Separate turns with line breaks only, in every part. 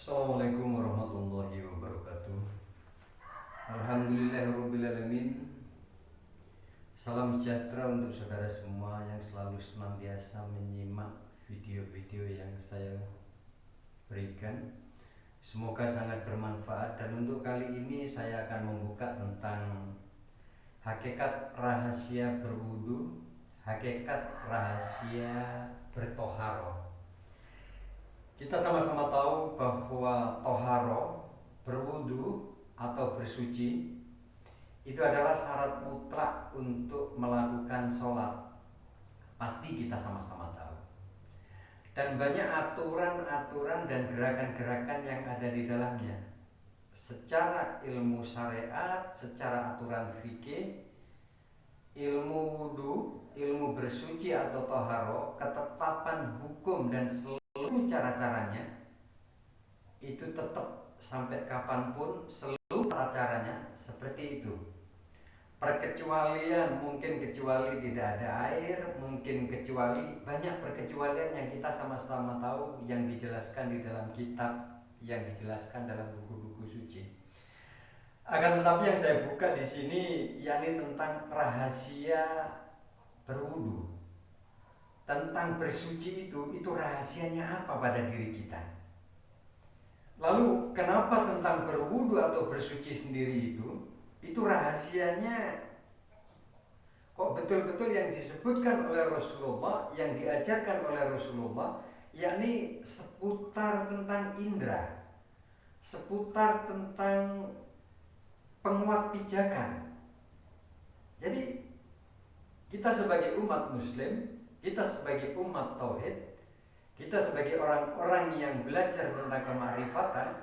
Assalamualaikum warahmatullahi wabarakatuh. Alhamdulillahirrabbilalamin. Salam sejahtera untuk saudara semua yang selalu senantiasa menyimak video-video yang saya berikan. Semoga sangat bermanfaat. Dan untuk kali ini saya akan membuka tentang hakikat rahasia berwudu, hakikat rahasia bertoharo. Kita sama-sama tahu bahwa toharo, berwudu atau bersuci itu adalah syarat mutlak untuk melakukan sholat. Pasti kita sama-sama tahu. Dan banyak aturan-aturan dan gerakan-gerakan yang ada di dalamnya. Secara ilmu syariat, secara aturan fikih, ilmu wudu, ilmu bersuci atau toharo, ketetapan hukum dan seluruh cara-caranya itu tetap sampai kapanpun seluruh cara-caranya seperti itu. Perkecualian mungkin kecuali tidak ada air, mungkin kecuali banyak perkecualian yang kita sama-sama tahu yang dijelaskan di dalam kitab, yang dijelaskan dalam buku-buku suci. Akan tetapi yang saya buka di sini yakni tentang rahasia berwudu. Tentang bersuci itu rahasianya apa pada diri kita. Lalu kenapa tentang berwudu atau bersuci sendiri itu rahasianya kok betul-betul yang disebutkan oleh Rasulullah, yang diajarkan oleh Rasulullah, yakni seputar tentang indera, seputar tentang penguat pijakan. Jadi kita sebagai umat muslim, kita sebagai umat tauhid, kita sebagai orang-orang yang belajar tentang kemakrifatan,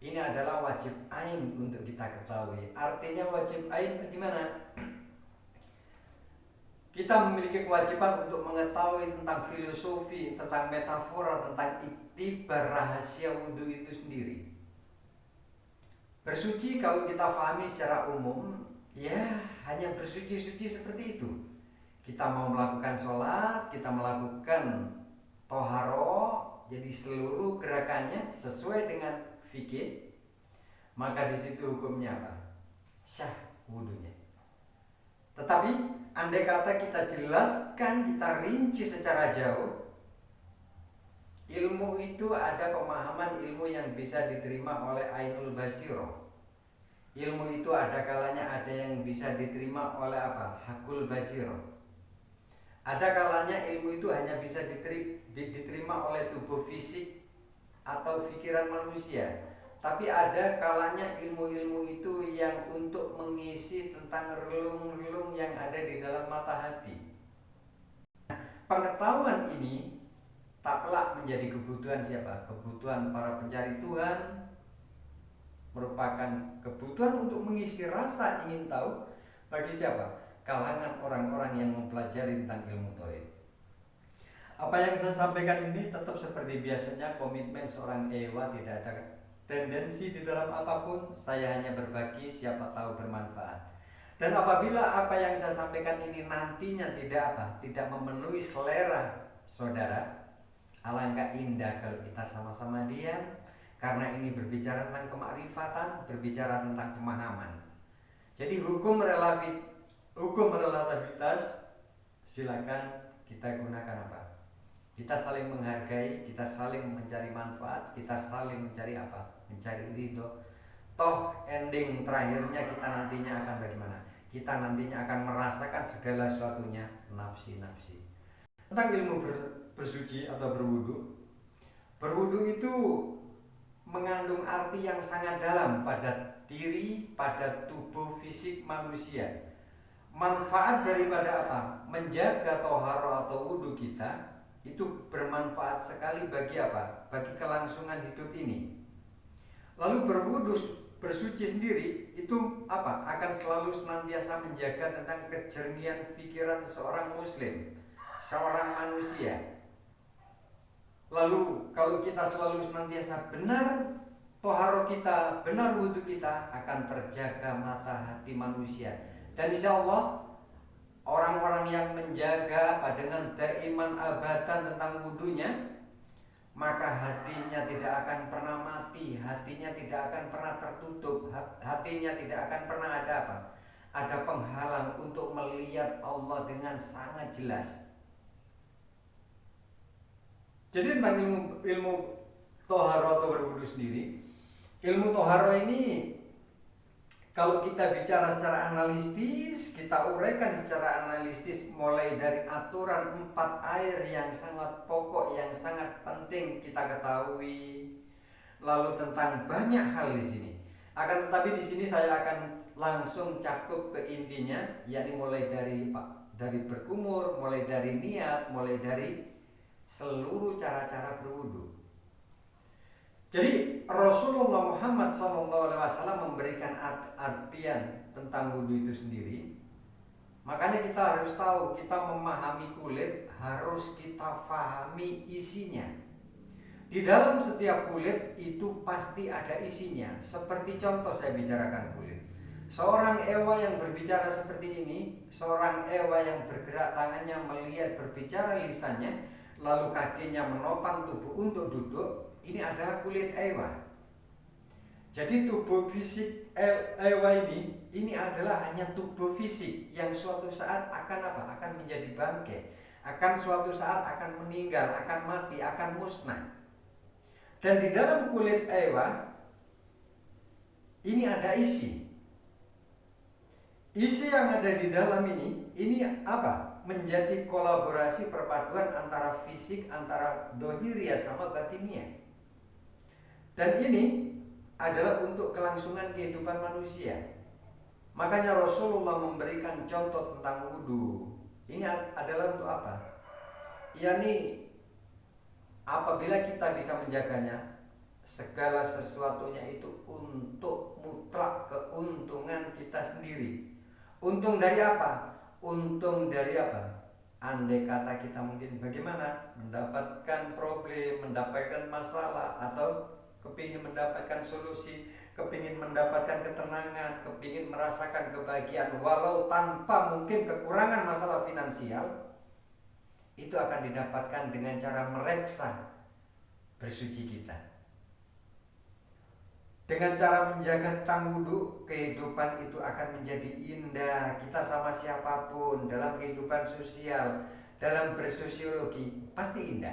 ini adalah wajib ain untuk kita ketahui. Artinya wajib ain bagaimana? Kita memiliki kewajiban untuk mengetahui tentang filosofi, tentang metafora, tentang iktibar rahasia wudhu itu sendiri. Bersuci kalau kita pahami secara umum, ya hanya bersuci-suci seperti itu. Kita mau melakukan sholat, kita melakukan toharo, jadi seluruh gerakannya sesuai dengan fikih, maka di situ hukumnya apa? Syah wudunya. Tetapi andai kata kita jelaskan, kita rinci secara jauh, ilmu itu ada pemahaman ilmu yang bisa diterima oleh ainul basiro. Ilmu itu ada kalanya ada yang bisa diterima oleh apa? Hakul basiro. Ada kalanya ilmu itu hanya bisa diterima oleh tubuh fisik atau pikiran manusia. Tapi ada kalanya ilmu-ilmu itu yang untuk mengisi tentang relung-relung yang ada di dalam mata hati. Pengetahuan ini tak pelak menjadi kebutuhan siapa? Kebutuhan para pencari Tuhan, merupakan kebutuhan untuk mengisi rasa ingin tahu bagi siapa? Kalangan orang-orang yang mempelajari tentang ilmu tauhid. Apa yang saya sampaikan ini tetap seperti biasanya komitmen seorang ewa, tidak ada tendensi di dalam apapun. Saya hanya berbagi, siapa tahu bermanfaat. Dan apabila apa yang saya sampaikan ini nantinya tidak memenuhi selera saudara, alangkah indah kalau kita sama-sama diam, karena ini berbicara tentang kemakrifatan, berbicara tentang pemahaman. Jadi hukum relativitas silakan kita gunakan apa? Kita saling menghargai, kita saling mencari manfaat, kita saling mencari apa? Mencari ridho. Toh ending terakhirnya kita nantinya akan bagaimana? Kita nantinya akan merasakan segala sesuatunya nafsi-nafsi. Tentang ilmu bersuci atau berwudu. Berwudu itu mengandung arti yang sangat dalam pada diri, pada tubuh fisik manusia. Manfaat daripada apa? Menjaga toharo atau wudu kita itu bermanfaat sekali bagi apa? Bagi kelangsungan hidup ini. Lalu berwudu, bersuci sendiri itu apa? Akan selalu senantiasa menjaga tentang kejernihan pikiran seorang muslim, seorang manusia. Lalu kalau kita selalu senantiasa benar toharo kita, benar wudu kita, akan terjaga mata hati manusia. Dan insya Allah orang-orang yang menjaga dengan daiman abadan tentang wudunya, maka hatinya tidak akan pernah api, hatinya tidak akan pernah tertutup, hatinya tidak akan pernah ada apa? Ada penghalang untuk melihat Allah dengan sangat jelas. Jadi tentang ilmu toharo atau berwudu sendiri, ilmu toharo ini kalau kita bicara secara analitis, kita uraikan secara analitis mulai dari aturan 4 air yang sangat pokok, yang sangat penting kita ketahui. Lalu tentang banyak hal di sini. Akan tetapi di sini saya akan langsung cakup ke intinya, yakni mulai dari berkumur, mulai dari niat, mulai dari seluruh cara-cara berwudu. Jadi Rasulullah Muhammad SAW memberikan artian tentang wudu itu sendiri. Makanya kita harus tahu, kita memahami kulit harus kita pahami isinya. Di dalam setiap kulit itu pasti ada isinya. Seperti contoh saya bicarakan kulit. Seorang ewa yang berbicara seperti ini, seorang ewa yang bergerak tangannya melihat berbicara lisannya, lalu kakinya menopang tubuh untuk duduk, ini adalah kulit ewa. Jadi tubuh fisik ewa ini adalah hanya tubuh fisik yang suatu saat akan apa? Akan menjadi bangkai, akan suatu saat akan meninggal, akan mati, akan musnah. Dan di dalam kulit ewa ini ada isi. Isi yang ada di dalam ini apa? Menjadi kolaborasi perpaduan antara fisik, antara dohiriyah sama batiniyah. Dan ini adalah untuk kelangsungan kehidupan manusia. Makanya Rasulullah memberikan contoh tentang wudu. Ini adalah untuk apa? yakni apabila kita bisa menjaganya, segala sesuatunya itu untuk mutlak keuntungan kita sendiri. Untung dari apa? Untung dari apa? Andai kata kita mungkin bagaimana mendapatkan problem, mendapatkan masalah, atau kepingin mendapatkan solusi, kepingin mendapatkan ketenangan, kepingin merasakan kebahagiaan walau tanpa mungkin kekurangan masalah finansial, itu akan didapatkan dengan cara mereksa bersuci kita. Dengan cara menjaga tentang wudu, kehidupan itu akan menjadi indah. Kita sama siapapun dalam kehidupan sosial, dalam bersosiologi, pasti indah.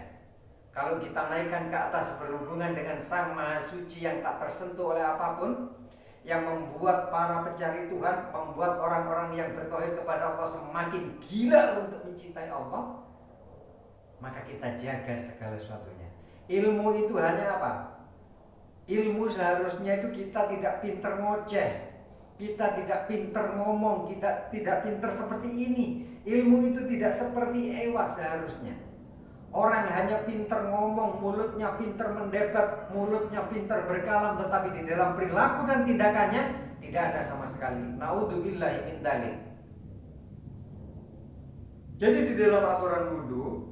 Kalau kita naikkan ke atas berhubungan dengan Sang Maha Suci yang tak tersentuh oleh apapun, yang membuat para pencari Tuhan, membuat orang-orang yang bertauhid kepada Allah semakin gila untuk mencintai Allah, maka kita jaga segala sesuatunya. Ilmu itu hanya apa? Ilmu seharusnya itu kita tidak pinter ngoceh, kita tidak pinter ngomong, kita tidak pinter seperti ini. Ilmu itu tidak seperti ewa seharusnya. Orang hanya pinter ngomong, mulutnya pinter mendebat, mulutnya pinter berkalam, tetapi di dalam perilaku dan tindakannya tidak ada sama sekali. Naudzubillahi min dzalik. Jadi di dalam aturan wudu,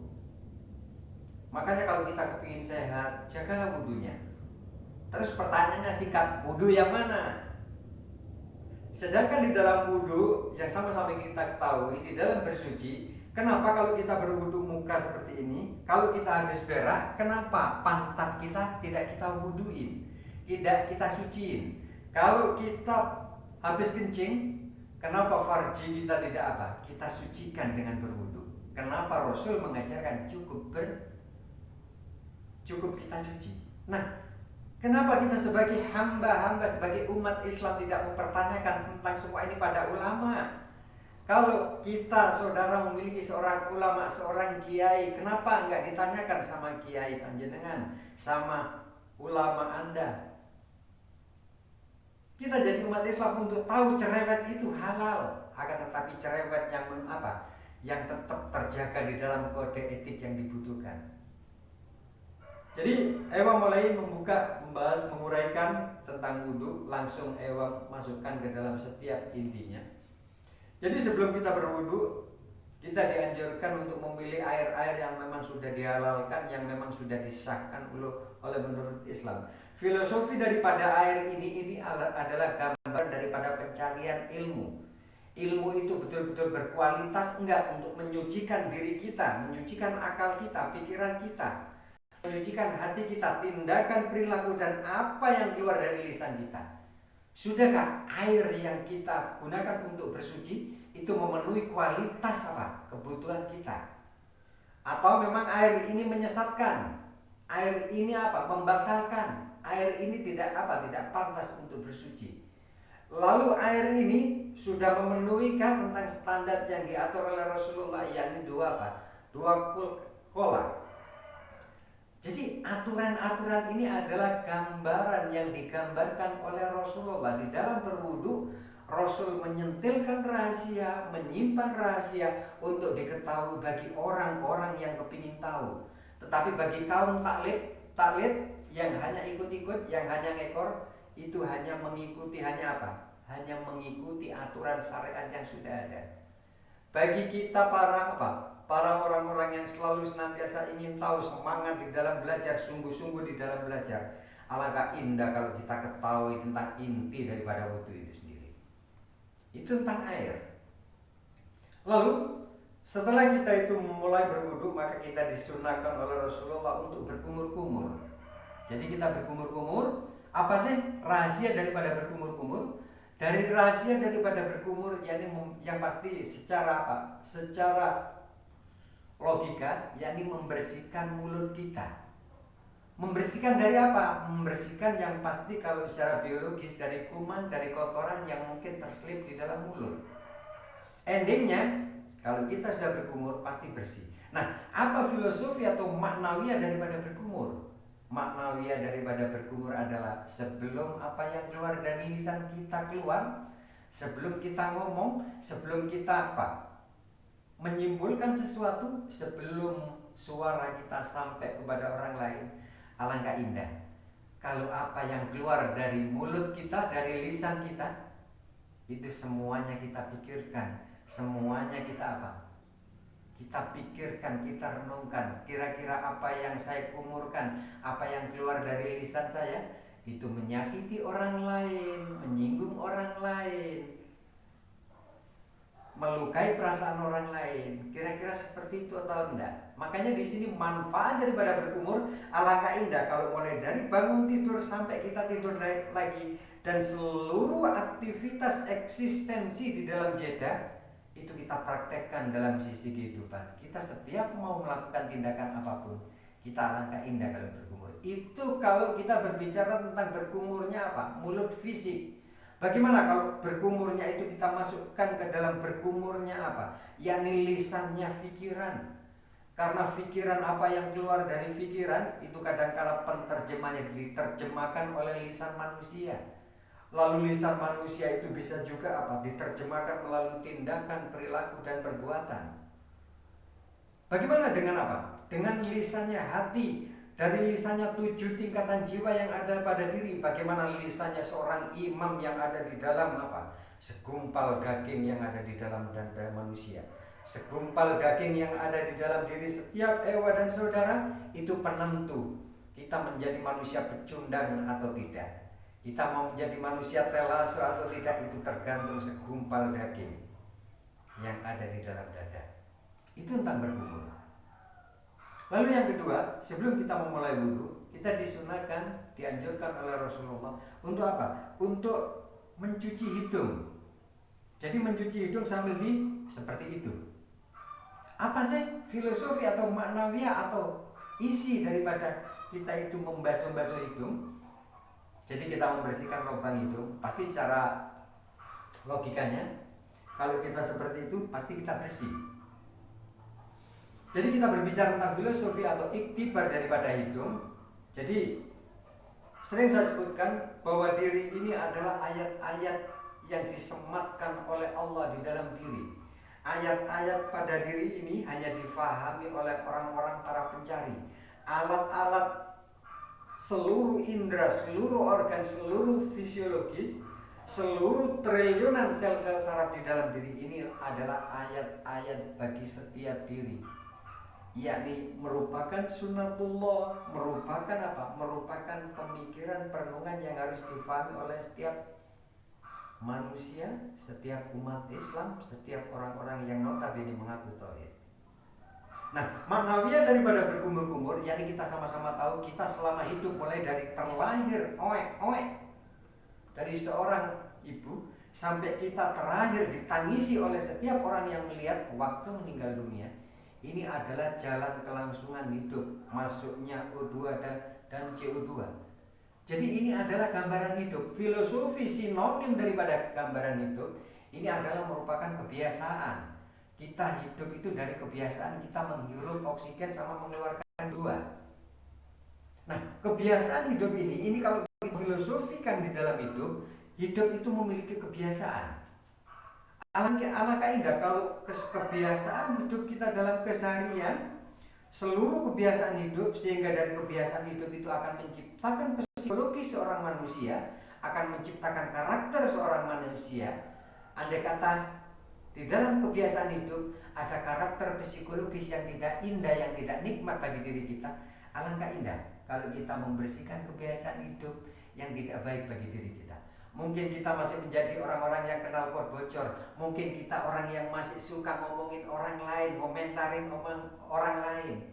makanya kalau kita kepingin sehat, jagalah wudunya. Terus pertanyaannya singkat, wudu yang mana? Sedangkan di dalam wudu yang sama-sama kita ketahui, di dalam bersuci, kenapa kalau kita berwudu muka seperti ini, kalau kita habis berak, kenapa pantat kita tidak kita wuduin, tidak kita suciin? Kalau kita habis kencing, kenapa farji kita tidak apa? Kita sucikan dengan berwudu. Kenapa Rasul mengajarkan cukup kita cuci? Nah, kenapa kita sebagai hamba-hamba, sebagai umat Islam tidak mempertanyakan tentang semua ini pada ulama? Kalau kita saudara memiliki seorang ulama, seorang kiai, kenapa enggak ditanyakan sama kiai panjenengan, sama ulama Anda? Kita jadi umat Islam untuk tahu cerewet itu halal, akan tetapi cerewet yang apa? Yang tetap terjaga di dalam kode etik yang dibutuhkan. Jadi Ewa mulai membahas, menguraikan tentang wudu, langsung Ewa masukkan ke dalam setiap intinya. Jadi sebelum kita berwudu, kita dianjurkan untuk memilih air-air yang memang sudah dihalalkan, yang memang sudah disahkan oleh menurut Islam. Filosofi daripada air ini adalah gambar daripada pencarian ilmu. Ilmu itu betul-betul berkualitas enggak untuk menyucikan diri kita, menyucikan akal kita, pikiran kita. menyucikan hati kita, tindakan, perilaku, dan apa yang keluar dari lisan kita. Sudahkah air yang kita gunakan untuk bersuci itu memenuhi kualitas apa? Kebutuhan kita? Atau memang air ini menyesatkan? Air ini apa? Membatalkan. Air ini tidak apa? Tidak pantas untuk bersuci. Lalu air ini sudah memenuhikah tentang standar yang diatur oleh Rasulullah, yakni dua apa? Dua kola. Jadi aturan-aturan ini adalah gambaran yang digambarkan oleh Rasulullah. Di dalam berwudu, Rasul menyentilkan rahasia, menyimpan rahasia untuk diketahui bagi orang-orang yang kepingin tahu. Tetapi bagi kaum taklid yang hanya ikut-ikut, yang hanya ngekor, itu hanya mengikuti hanya apa? Hanya mengikuti aturan syariat yang sudah ada. Bagi kita para apa? Para orang-orang yang selalu senantiasa ingin tahu, semangat di dalam belajar, sungguh-sungguh di dalam belajar. Alangkah indah kalau kita ketahui tentang inti daripada wudu itu sendiri. Itu tentang air. Lalu setelah kita itu mulai berwudu, maka kita disunahkan oleh Rasulullah untuk berkumur-kumur. Jadi kita berkumur-kumur. Apa sih rahasia daripada berkumur-kumur? Dari rahasia daripada berkumur, yakni yang pasti secara apa? Secara logika, yakni membersihkan mulut kita. Membersihkan dari apa? Membersihkan yang pasti kalau secara biologis dari kuman, dari kotoran yang mungkin terselip di dalam mulut. Endingnya, kalau kita sudah berkumur pasti bersih. Nah, apa filosofi atau maknawiyah daripada berkumur? Maknawiyah daripada berkumur adalah sebelum apa yang keluar dari lisan kita keluar, sebelum kita ngomong, sebelum kita apa? Menyimpulkan sesuatu, sebelum suara kita sampai kepada orang lain, alangkah indah kalau apa yang keluar dari mulut kita, dari lisan kita, itu semuanya kita pikirkan, semuanya kita apa? Kita pikirkan, kita renungkan, kira-kira apa yang saya kumurkan, apa yang keluar dari lisan saya, itu menyakiti orang lain, menyinggung orang lain, melukai perasaan orang lain, kira-kira seperti itu atau enggak? Makanya di sini manfaat daripada berkumur alangkah indah kalau mulai dari bangun tidur sampai kita tidur lagi, dan seluruh aktivitas eksistensi di dalam jeda itu kita praktekkan dalam sisi kehidupan kita. Setiap mau melakukan tindakan apapun, kita alangkah indah kalau berkumur. Itu kalau kita berbicara tentang berkumurnya apa? Mulut fisik. Bagaimana kalau berkumurnya itu kita masukkan ke dalam berkumurnya apa? Yakni lisannya pikiran. Karena pikiran, apa yang keluar dari pikiran itu kadangkala penterjemahnya diterjemahkan oleh lisan manusia. Lalu lisan manusia itu bisa juga apa? Diterjemahkan melalui tindakan, perilaku, dan perbuatan. Bagaimana dengan apa? Dengan lisannya hati. Dari lisannya 7 tingkatan jiwa yang ada pada diri. Bagaimana lisannya seorang imam yang ada di dalam apa? Segumpal daging yang ada di dalam dada manusia. Segumpal daging yang ada di dalam diri setiap ewa dan saudara itu penentu kita menjadi manusia pecundang atau tidak. Kita mau menjadi manusia telasu atau tidak, itu tergantung segumpal daging yang ada di dalam dada. Itu tentang berkumur. Lalu yang kedua, sebelum kita memulai wudhu, kita disunahkan, dianjurkan oleh Rasulullah untuk apa? Untuk mencuci hidung. Jadi mencuci hidung sambil seperti itu. Apa sih filosofi atau maknawiyah atau isi daripada kita itu membasuh-basuh hidung? Jadi kita membersihkan lubang hidung, pasti secara logikanya kalau kita seperti itu pasti kita bersih. Jadi kita berbicara tentang filosofi atau iktibar daripada hidung. Jadi sering saya sebutkan bahwa diri ini adalah ayat-ayat yang disematkan oleh Allah di dalam diri. Ayat-ayat pada diri ini hanya difahami oleh orang-orang para pencari. Alat-alat, seluruh indera, seluruh organ, seluruh fisiologis, seluruh triliunan sel-sel saraf di dalam diri ini adalah ayat-ayat bagi setiap diri. Yakni merupakan sunnatullah, merupakan apa? Merupakan pemikiran, perenungan yang harus difahami oleh setiap manusia, setiap umat Islam, setiap orang-orang yang notabene mengaku tauhid. Nah, maknawiyah daripada berkumur-kumur, yakni kita sama-sama tahu kita selama hidup mulai dari terlahir dari seorang ibu sampai kita terakhir ditangisi oleh setiap orang yang melihat waktu meninggal dunia. Ini adalah jalan kelangsungan hidup, masuknya O2 dan CO2. Jadi ini adalah gambaran hidup. Filosofi sinonim daripada gambaran hidup ini adalah merupakan kebiasaan. Kita hidup itu dari kebiasaan kita menghirup oksigen sama mengeluarkan O2. Nah, kebiasaan hidup ini kalau filosofikan di dalam hidup itu memiliki kebiasaan. Alangkah indah kalau kebiasaan hidup kita dalam keseharian, seluruh kebiasaan hidup, sehingga dari kebiasaan hidup itu akan menciptakan psikologi seorang manusia, akan menciptakan karakter seorang manusia. Andai kata di dalam kebiasaan hidup ada karakter psikologis yang tidak indah, yang tidak nikmat bagi diri kita, alangkah indah kalau kita membersihkan kebiasaan hidup yang tidak baik bagi diri kita. Mungkin kita masih menjadi orang-orang yang kenal pot bocor. Mungkin kita orang yang masih suka ngomongin orang lain, komentarin orang lain.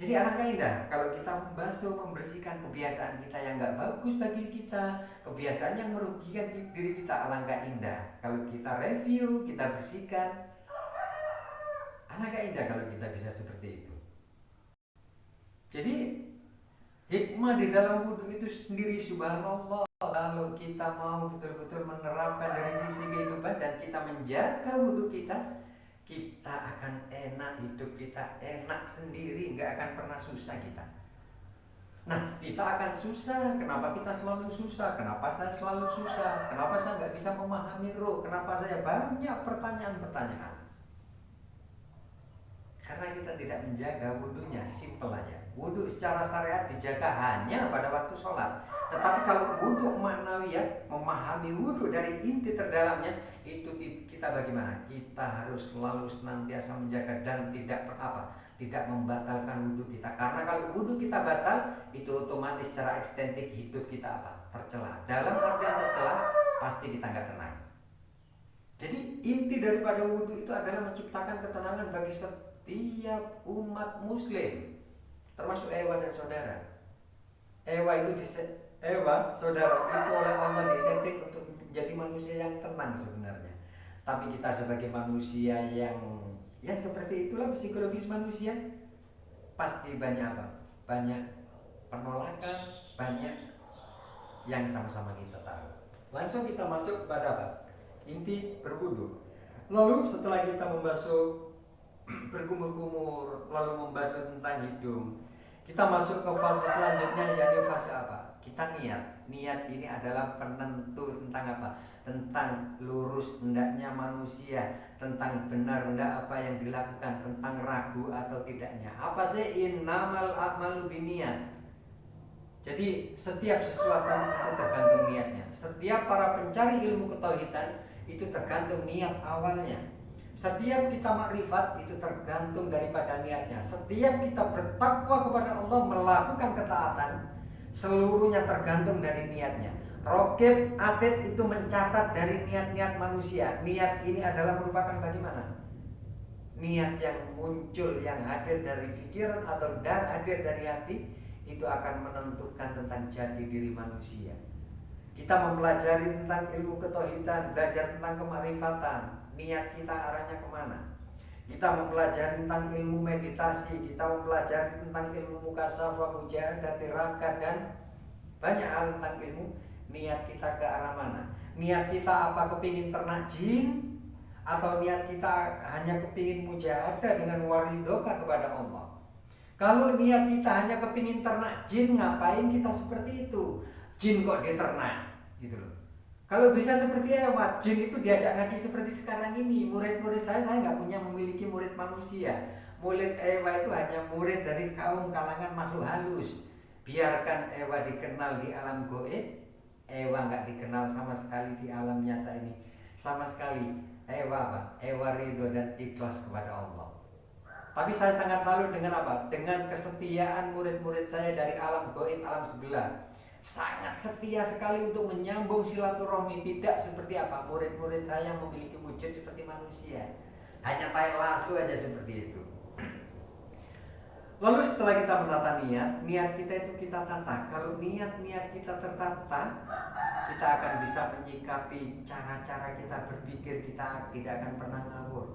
Jadi alangkah indah kalau kita membersihkan kebiasaan kita yang gak bagus bagi kita, kebiasaan yang merugikan diri kita. Alangkah indah kalau kita review, kita bersihkan. Alangkah indah kalau kita bisa seperti itu. Jadi hikmah di dalam wudhu itu sendiri, subhanallah, kalau kita mau betul-betul menerapkan dari sisi kehidupan dan kita menjaga wudhu kita akan enak, hidup kita enak sendiri, nggak akan pernah susah kita. Nah, kita akan susah. Kenapa kita selalu susah? Kenapa saya selalu susah? Kenapa saya nggak bisa memahami roh? Kenapa saya banyak pertanyaan-pertanyaan? Karena kita tidak menjaga wudhunya. Simpel aja. Wudhu secara syariat dijaga hanya pada waktu sholat. Tetapi kalau wudhu maknawiyah, memahami wudhu dari inti terdalamnya, itu kita bagaimana? Kita harus selalu senantiasa menjaga dan tidak membatalkan wudhu kita. Karena kalau wudhu kita batal, itu otomatis secara ekstentik hidup kita tercela. Dalam artian tercela, pasti kita nggak tenang. Jadi inti daripada wudhu itu adalah menciptakan ketenangan bagi setiap umat muslim, termasuk Ewa dan saudara. Ewa saudara itu oleh Allah disetting untuk menjadi manusia yang tenang sebenarnya. Tapi kita sebagai manusia yang ya seperti itulah psikologis manusia, pasti banyak banyak penolakan, banyak yang sama-sama kita tahu. Langsung kita masuk pada inti berwudu. Lalu setelah kita membasuh berkumur-kumur, lalu membasuh tentang hidung, kita masuk ke fase selanjutnya, yakni fase kita niat. Niat ini adalah penentu tentang tentang lurus hendaknya manusia, tentang benar hendak apa yang dilakukan, tentang ragu atau tidaknya. Apa sih innamal a'malu binniyat? Jadi setiap sesuatu itu tergantung niatnya. Setiap para pencari ilmu ketauhidan itu tergantung niat awalnya. Setiap kita makrifat itu tergantung daripada niatnya. Setiap kita bertakwa kepada Allah, melakukan ketaatan, seluruhnya tergantung dari niatnya. Rokib atid itu mencatat dari niat-niat manusia. Niat ini adalah merupakan bagaimana? Niat yang muncul, yang hadir dari pikiran atau hadir dari hati, itu akan menentukan tentang jati diri manusia. Kita mempelajari tentang ilmu ketauhidan, belajar tentang kemakrifatan, niat kita arahnya kemana? Kita mempelajari tentang ilmu meditasi, kita mempelajari tentang ilmu mukasyafah, mujahadah, tirakat, dan banyak hal tentang ilmu. Niat kita ke arah mana? Niat kita apa kepingin ternak jin? Atau niat kita hanya kepingin mujahadah dengan waridoka kepada Allah? Kalau niat kita hanya kepingin ternak jin, ngapain kita seperti itu? Jin kok diternak? Gitu loh. Kalau bisa seperti Ewa, jin itu diajak ngaji seperti sekarang ini. Murid-murid saya nggak punya memiliki murid manusia. Murid Ewa itu hanya murid dari kaum kalangan makhluk halus. Biarkan Ewa dikenal di alam goib, Ewa nggak dikenal sama sekali di alam nyata ini. Sama sekali Ewa Ewa ridho dan ikhlas kepada Allah. Tapi saya sangat salut dengan dengan kesetiaan murid-murid saya dari alam goib, alam sebelah. Sangat setia sekali untuk menyambung silaturahmi. Tidak seperti murid-murid saya yang memiliki wujud seperti manusia, hanya tai lasso aja seperti itu. Lalu setelah kita menata niat kita itu kita tata. Kalau niat kita tertata, kita akan bisa menyikapi cara-cara kita berpikir, kita tidak akan pernah ngawur.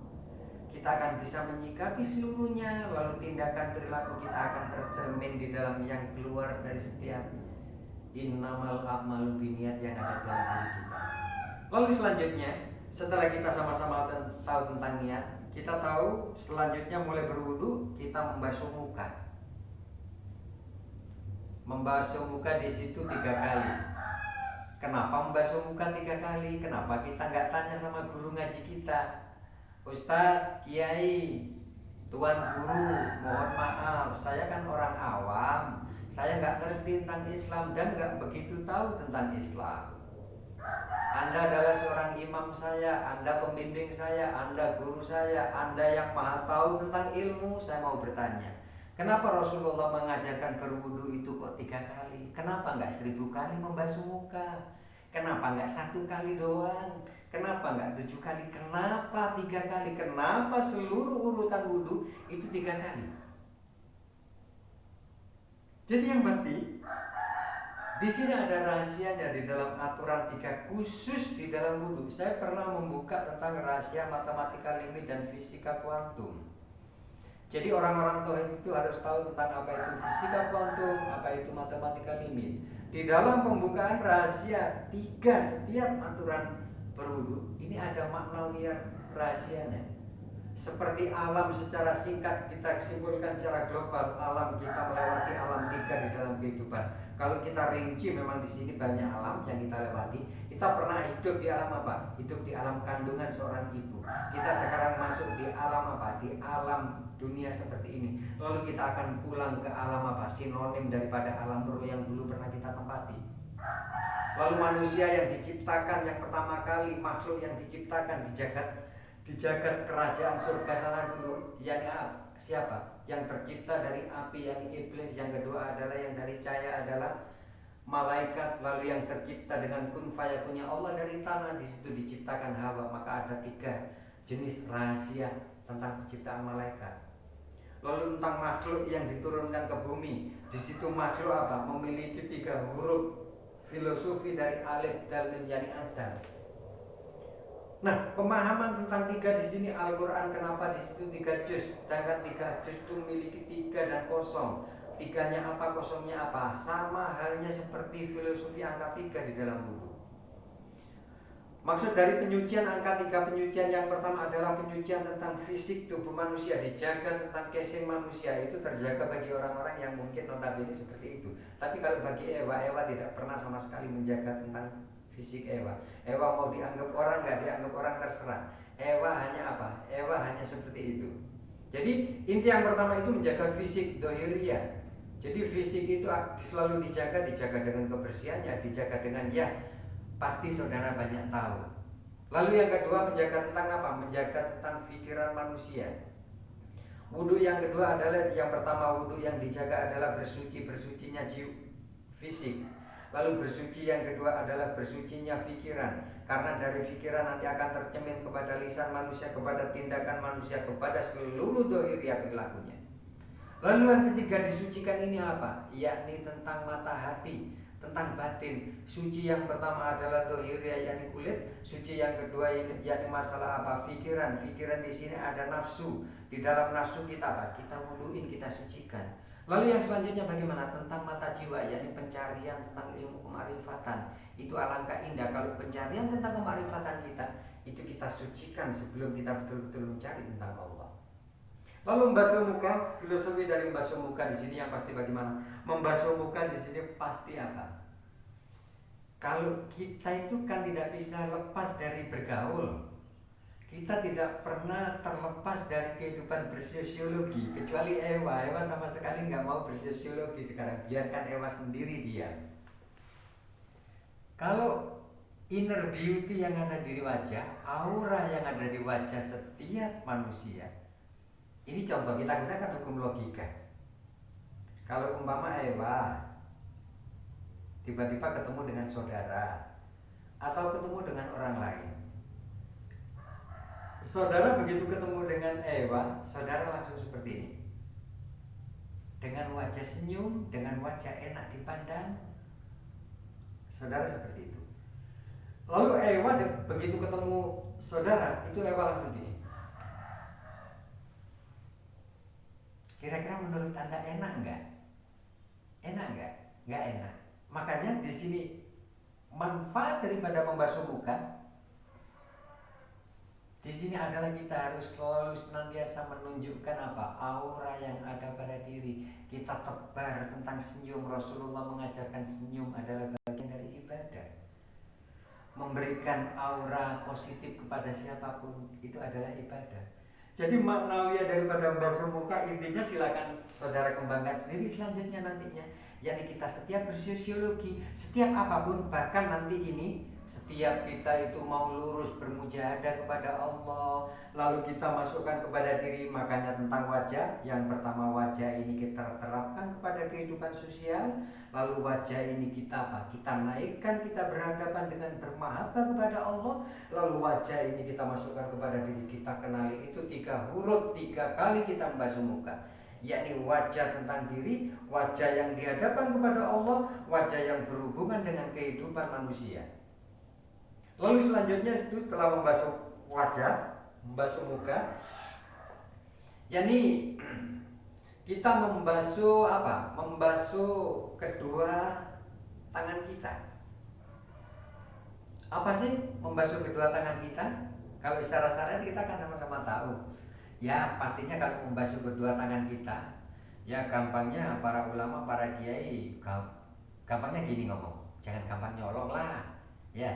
Kita akan bisa menyikapi seluruhnya, lalu tindakan perilaku kita akan tercermin di dalam yang keluar dari setiap innamal a'malu binniyat yang ada dalam diri kita. Lalu selanjutnya, setelah kita sama-sama tahu tentang niat, kita tahu selanjutnya mulai berwudu, kita membasuh muka. Membasuh muka di situ 3 kali. Kenapa membasuh muka 3 kali? Kenapa kita nggak tanya sama guru ngaji kita? Ustadz, Kiai, Tuan Guru, mohon maaf, saya kan orang awam, saya nggak ngerti tentang Islam dan nggak begitu tahu tentang Islam. Anda adalah seorang imam saya, Anda pembimbing saya, Anda guru saya, Anda yang maha tahu tentang ilmu. Saya mau bertanya, kenapa Rasulullah mengajarkan berwudu itu kok 3 kali? Kenapa nggak 1000 kali membasuh muka? Kenapa nggak 1 kali doang? Kenapa nggak 7 kali? Kenapa 3 kali? Kenapa seluruh urutan wudhu itu 3 kali? Jadi yang pasti di sini ada rahasianya di dalam aturan 3 khusus di dalam wudhu. Saya pernah membuka tentang rahasia matematika limit dan fisika kuantum. Jadi orang-orang tauhid itu harus tahu tentang apa itu fisika kuantum, apa itu matematika limit. Di dalam pembukaan rahasia 3 setiap aturan berwudu ini ada makna rahasianya. Seperti alam secara singkat kita simpulkan secara global, alam kita melewati alam 3 di dalam kehidupan. Kalau kita rinci memang di sini banyak alam yang kita lewati. Kita pernah hidup di alam apa? Hidup di alam kandungan seorang ibu. Kita sekarang masuk di alam apa? Di alam dunia seperti ini. Lalu kita akan pulang ke alam apa? Sinonim daripada alam roh yang dulu pernah kita tempati. Lalu manusia yang diciptakan yang pertama kali, makhluk yang diciptakan di jagat kerajaan surga sana dulu, yakni siapa? Yang tercipta dari api, yakni iblis. Yang kedua adalah yang dari cahaya adalah malaikat. Lalu yang tercipta dengan kun fayakunnya Allah dari tanah, di situ diciptakan Hawa. Maka ada 3 jenis rahasia tentang penciptaan malaikat. Lalu tentang makhluk yang diturunkan ke bumi, di situ makhluk apa? Memiliki 3 huruf filosofi dari alif dal mim yakni Adam. Nah, pemahaman tentang 3 di sini Al-Qur'an kenapa di situ 3 juz, sedangkan 3 juz itu memiliki 3 dan kosong. 3-nya apa, kosongnya apa? Sama halnya seperti filosofi angka 3 di dalam buku. Maksud dari penyucian angka 3, penyucian yang pertama adalah penyucian tentang fisik tubuh manusia, dijaga tentang casing manusia, itu terjaga bagi orang-orang yang mungkin notabene seperti itu. Tapi kalau bagi Ewa tidak pernah sama sekali menjaga tentang fisik Ewa. Ewa mau dianggap orang nggak dianggap orang terserah. Ewa hanya apa? Ewa hanya seperti itu. Jadi inti yang pertama itu menjaga fisik dohiriyah. Jadi fisik itu selalu dijaga dengan kebersihannya, dijaga dengan pasti saudara banyak tahu. Lalu yang kedua menjaga tentang apa? Menjaga tentang pikiran manusia. Wudhu yang kedua adalah, yang pertama wudhu yang dijaga adalah bersucinya fisik. Lalu bersuci yang kedua adalah bersucinya pikiran. Karena dari pikiran nanti akan tercermin kepada lisan manusia, kepada tindakan manusia, kepada seluruh dohiriyah perilakunya. Lalu yang ketiga disucikan ini apa? Yakni tentang mata hati, tentang batin. Suci yang pertama adalah dohiriyah yakni kulit. Suci yang kedua yakni masalah apa? Pikiran. Pikiran di sini ada nafsu. Di dalam nafsu kita apa? Kita wudhuin, kita sucikan. Lalu yang selanjutnya bagaimana? Tentang mata jiwa, yakni pencarian tentang ilmu kemarifatan. Itu alangkah indah kalau pencarian tentang kemarifatan kita itu kita sucikan sebelum kita betul-betul mencari tentang Allah. Lalu membasuh muka, filosofi dari membasuh muka di sini yang pasti bagaimana? Membasuh muka di sini pasti apa? Kalau kita itu kan tidak bisa lepas dari bergaul. Kita tidak pernah terlepas dari kehidupan bersosiologi. Kecuali Ewa sama sekali nggak mau bersosiologi sekarang. Biarkan Ewa sendiri dia. Kalau inner beauty yang ada di wajah, aura yang ada di wajah setiap manusia, ini contoh kita gunakan hukum logika. Kalau umpama Ewa tiba-tiba ketemu dengan saudara atau ketemu dengan orang lain, saudara begitu ketemu dengan Ewa, saudara langsung seperti ini. dengan wajah senyum, dengan wajah enak dipandang. Saudara seperti itu. Lalu Ewa begitu ketemu saudara, itu Ewa langsung gini. Kira-kira menurut Anda enak nggak? Enak nggak? Nggak enak. Makanya di sini manfaat daripada membasuh muka di sini adalah kita harus selalu senantiasa menunjukkan apa? Aura yang ada pada diri. Kita tebar tentang senyum. Rasulullah mengajarkan senyum adalah bagian dari ibadah. Memberikan aura positif kepada siapapun itu adalah ibadah. Jadi maknawiyah daripada membasuh muka intinya silakan saudara kembangkan sendiri selanjutnya nantinya. Yakni kita setiap bersosiologi, setiap apapun, bahkan nanti ini setiap kita itu mau lurus bermujahadah kepada Allah, lalu kita masukkan kepada diri. Makanya tentang wajah, yang pertama wajah ini kita terapkan kepada kehidupan sosial. Lalu wajah ini kita apa? Kita naikkan, kita berhadapan dengan bermahabbah kepada Allah. Lalu wajah ini kita masukkan kepada diri, kita kenali itu 3 huruf, 3 kali kita membasuh muka. Yakni wajah tentang diri, wajah yang dihadapan kepada Allah, wajah yang berhubungan dengan kehidupan manusia. Lalu selanjutnya itu setelah membasuh wajah, membasuh muka, yakni kita membasuh apa? Membasuh kedua tangan kita. Apa sih membasuh kedua tangan kita? Kalau secara syariat kita kan sama-sama tahu. Ya pastinya kalau membasuh kedua tangan kita, ya gampangnya para ulama, para kiai, gampangnya gini ngomong, jangan gampang nyolong lah, ya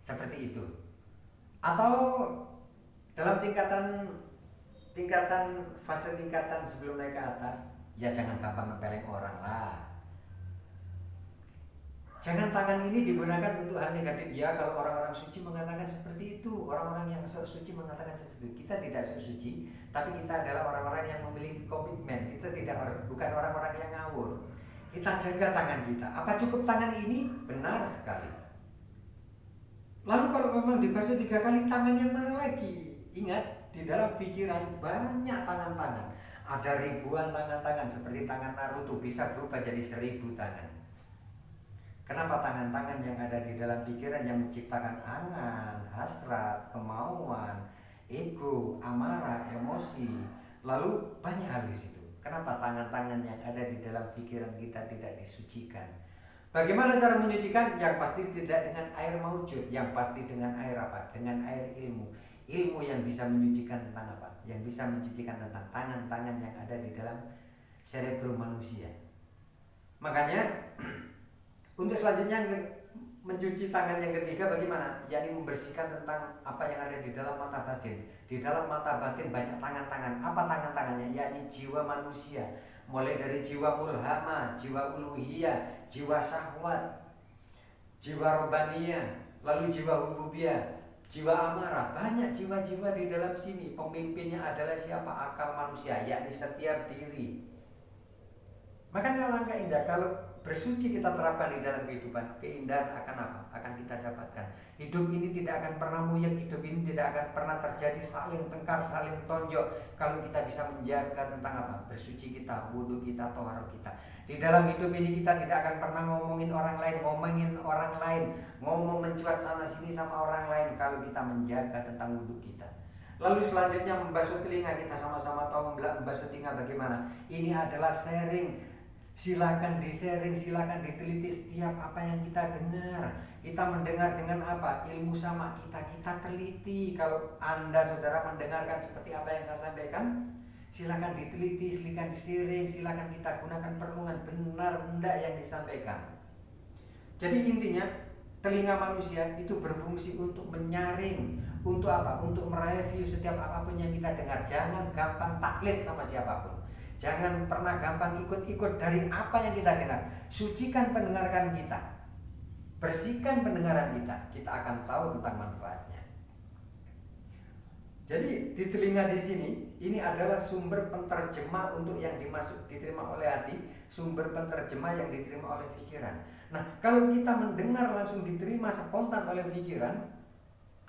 seperti itu. Atau dalam fase tingkatan sebelum naik ke atas, ya jangan gampang nempelin orang lah. Jangan tangan ini digunakan untuk hal negatif. Ya kalau orang-orang suci mengatakan seperti itu, orang-orang yang suci mengatakan seperti itu. Kita tidak suci, tapi kita adalah orang-orang yang memiliki komitmen. Kita bukan orang-orang yang ngawur. Kita jaga tangan kita. Apa cukup tangan ini? Benar sekali. Lalu kalau memang dibasuh 3 kali, tangan yang mana lagi? Ingat, di dalam pikiran banyak tangan-tangan. Ada ribuan tangan-tangan, seperti tangan Naruto bisa berubah jadi 1000 tangan. Kenapa? Tangan-tangan yang ada di dalam pikiran yang menciptakan angan, hasrat, kemauan, ego, amarah, emosi. Lalu banyak hal di situ. Kenapa tangan-tangan yang ada di dalam pikiran kita tidak disucikan? Bagaimana cara menyucikan? Yang pasti tidak dengan air maujud, yang pasti dengan air apa? Dengan air ilmu. Ilmu yang bisa menyucikan tentang apa? Yang bisa mensucikan tentang tangan-tangan yang ada di dalam cerebrum manusia. Makanya untuk selanjutnya mencuci tangan yang ketiga bagaimana? Yakni membersihkan tentang apa yang ada di dalam mata batin. Di dalam mata batin banyak tangan-tangan. Apa tangan-tangannya? Yakni jiwa manusia. Mulai dari jiwa mulhama, jiwa uluhiyah, jiwa syahwat, jiwa robaniyah, lalu jiwa hububiyah, jiwa amarah. Banyak jiwa-jiwa di dalam sini. Pemimpinnya adalah siapa? Akal manusia, yakni setiap diri. Makanya langkah indah kalau bersuci kita terapkan di dalam kehidupan, keindahan akan apa? Akan kita dapatkan. Hidup ini tidak akan pernah muyek, hidup ini tidak akan pernah terjadi saling tengkar, saling tonjok kalau kita bisa menjaga tentang apa? Bersuci kita, wudhu kita, toharo kita. Di dalam hidup ini kita tidak akan pernah ngomongin orang lain, ngomong mencuat sana sini sama orang lain kalau kita menjaga tentang wudhu kita. Lalu selanjutnya membasuh telinga, kita sama-sama tahu membasuh telinga bagaimana. Ini adalah sharing. Silakan di-sharing, silakan diteliti setiap apa yang kita dengar. Kita mendengar dengan apa? Ilmu sama kita teliti. Kalau Anda saudara mendengarkan seperti apa yang saya sampaikan, silakan diteliti, silakan di-sharing, silakan kita gunakan perenungan benar enggak yang disampaikan. Jadi intinya telinga manusia itu berfungsi untuk menyaring, untuk apa? Untuk mereview setiap apapun yang kita dengar. Jangan gampang taklid sama siapapun. Jangan pernah gampang ikut-ikut dari apa yang kita dengar. Sucikan pendengaran kita, bersihkan pendengaran kita. Kita akan tahu tentang manfaatnya. Jadi di telinga di sini ini adalah sumber penterjemah untuk yang diterima oleh hati, sumber penterjemah yang diterima oleh pikiran. Nah, kalau kita mendengar langsung diterima spontan oleh pikiran,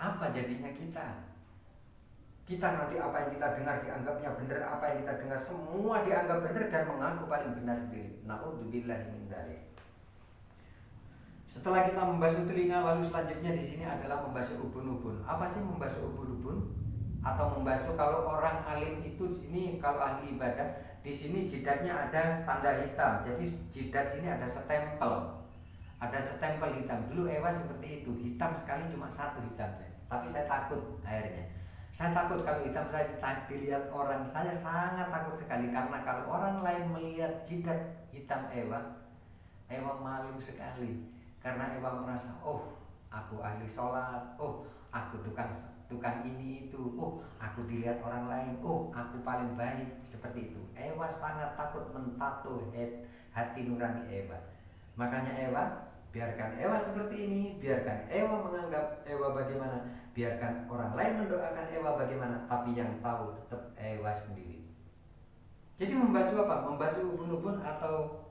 apa jadinya kita? Kita nanti apa yang kita dengar dianggapnya benar, apa yang kita dengar semua dianggap benar dan mengaku paling benar sendiri. Na'udzubillahi min dzalik. Setelah kita membasuh telinga, lalu selanjutnya di sini adalah membasuh ubun-ubun. Apa sih membasuh ubun-ubun? Atau membasuh, kalau orang alim itu di sini, kalau ahli ibadah di sini jidatnya ada tanda hitam. Jadi jidat sini ada stempel. Ada stempel hitam. Dulu Ewa seperti itu, hitam sekali, cuma satu hitamnya. Tapi saya takut akhirnya. Saya takut kalau hitam saya dilihat orang. Saya sangat takut sekali karena kalau orang lain melihat jidat hitam Ewa malu sekali. Karena Ewa merasa, oh aku ahli sholat, oh aku tukang ini itu, oh aku dilihat orang lain, oh aku paling baik, seperti itu. Ewa sangat takut mentato hati nurani Ewa. Makanya Ewa, biarkan Ewa seperti ini, biarkan Ewa menganggap Ewa bagaimana, biarkan orang lain mendoakan Ewa bagaimana, tapi yang tahu tetap Ewa sendiri. Jadi membasuh apa? Membasuh ubun-ubun atau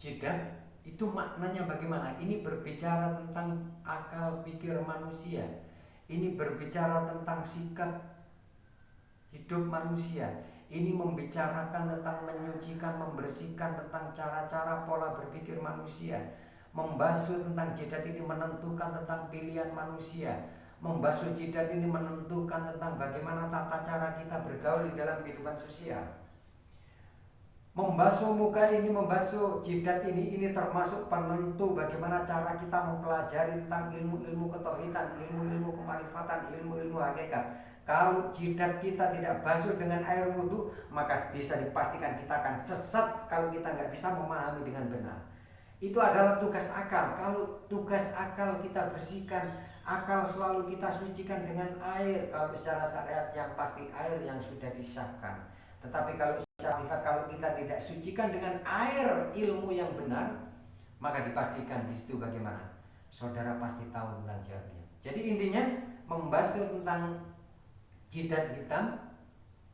jidat itu maknanya bagaimana? Ini berbicara tentang akal pikir manusia. Ini berbicara tentang sikap hidup manusia. Ini membicarakan tentang menyucikan, membersihkan, tentang cara-cara pola berpikir manusia. Membasuh tentang jidat ini menentukan tentang pilihan manusia. Membasuh jidat ini menentukan tentang bagaimana tata cara kita bergaul di dalam kehidupan sosial. Membasuh muka ini, membasuh jidat ini termasuk penentu bagaimana cara kita mempelajari tentang ilmu-ilmu ketauhidan, ilmu-ilmu kemarifatan, ilmu-ilmu hakikat. Kalau jidat kita tidak basuh dengan air wudhu, maka bisa dipastikan kita akan sesat kalau kita nggak bisa memahami dengan benar. Itu adalah tugas akal. Kalau tugas akal kita bersihkan, akal selalu kita sucikan dengan air. Kalau secara syariat yang pasti air yang sudah disahkan. Tetapi kalau kalau kita tidak sucikan dengan air ilmu yang benar, maka dipastikan di situ bagaimana? Saudara pasti tahu tentang jawabnya. Jadi intinya membasuh tentang jidat hitam.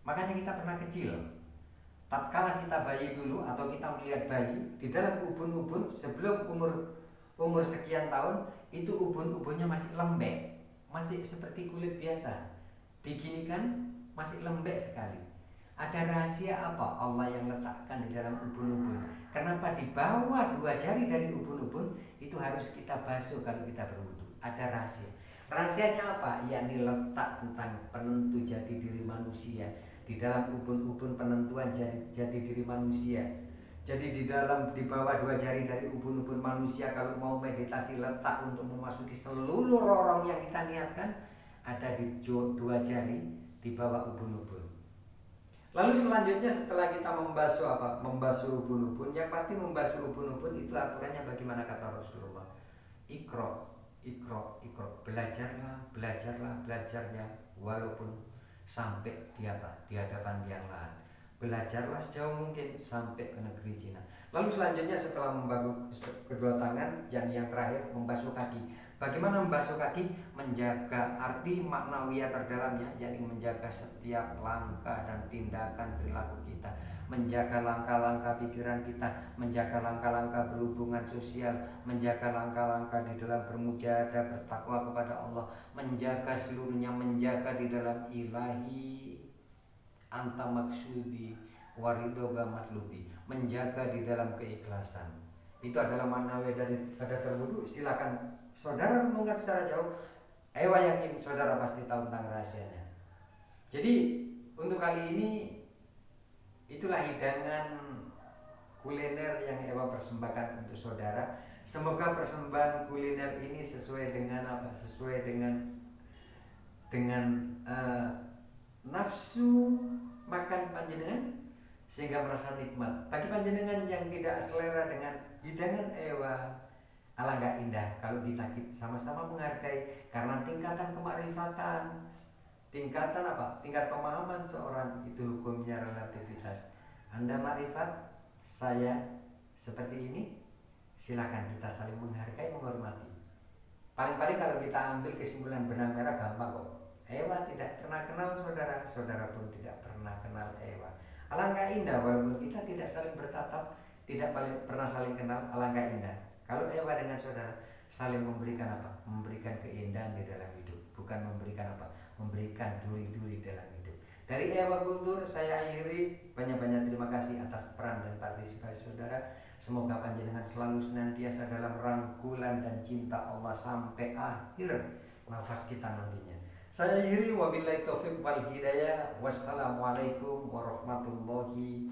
Makanya kita pernah kecil, tatkala kita bayi dulu atau kita melihat bayi di dalam ubun-ubun sebelum umur sekian tahun, itu ubun-ubunnya masih lembek, masih seperti kulit biasa. Diginikan masih lembek sekali. Ada rahasia apa Allah yang letakkan di dalam ubun-ubun? Kenapa di bawah 2 jari dari ubun-ubun itu harus kita basuh kalau kita berwudu? Ada rahasia. Rahasianya apa? Yakni letak tentang penentu jati diri manusia. Di dalam ubun-ubun penentuan jati diri manusia. Jadi di bawah 2 jari dari ubun-ubun manusia, kalau mau meditasi letak untuk memasuki seluruh lorong yang kita niatkan, ada di 2 jari di bawah ubun-ubun. Lalu selanjutnya setelah kita membasuh apa? Membasuh ubun-ubun, yang pasti membasuh ubun-ubun itu aturannya bagaimana kata Rasulullah? Iqra, belajarnya walaupun sampai di hadapan yang lain. Belajarlah sejauh mungkin sampai ke negeri Cina. Lalu selanjutnya setelah membasuh kedua tangan, yang terakhir membasuh kaki. Bagaimana membasuh kaki? Menjaga arti maknawiyah terdalamnya, yakni menjaga setiap langkah dan tindakan perilaku kita, menjaga langkah-langkah pikiran kita, menjaga langkah-langkah berhubungan sosial, menjaga langkah-langkah di dalam bermujahadah, bertakwa kepada Allah, menjaga seluruhnya, menjaga di dalam ilahi anta maksudi waridoga matlubi, menjaga di dalam keikhlasan. Itu adalah maknawiyah daripada berwudu. Silakan saudara renungkan secara jauh. Ewa yakin saudara pasti tahu tentang rahasianya. Jadi untuk kali ini itulah hidangan kuliner yang Ewa persembahkan untuk saudara. Semoga persembahan kuliner ini sesuai dengan apa? Sesuai dengan nafsu makan panjenengan, sehingga merasa nikmat. Bagi panjenengan yang tidak selera dengan hidangan Ewa, alangkah indah kalau kita sama-sama menghargai, karena tingkatan kemarifatan, tingkat pemahaman seorang itu hukumnya relativitas. Anda marifat, saya seperti ini, silakan kita saling menghargai, menghormati. Paling-paling kalau kita ambil kesimpulan benang merah gampang kok. Ewa tidak pernah kenal saudara, saudara pun tidak pernah kenal Ewa. Alangkah indah walaupun kita tidak saling bertatap, tidak pernah saling kenal, alangkah indah kalau Ewa dengan saudara saling memberikan apa? Memberikan keindahan di dalam hidup. bukan memberikan apa, memberikan duri-duri dalam hidup. Dari Ewa Kultur saya akhiri, banyak-banyak terima kasih atas peran dan partisipasi saudara. Semoga panjenengan selalu senantiasa dalam rangkulan dan cinta Allah sampai akhir nafas kita nantinya. Saya akhiri, wabillahi taufiq wal hidayah. Wassalamualaikum warahmatullahi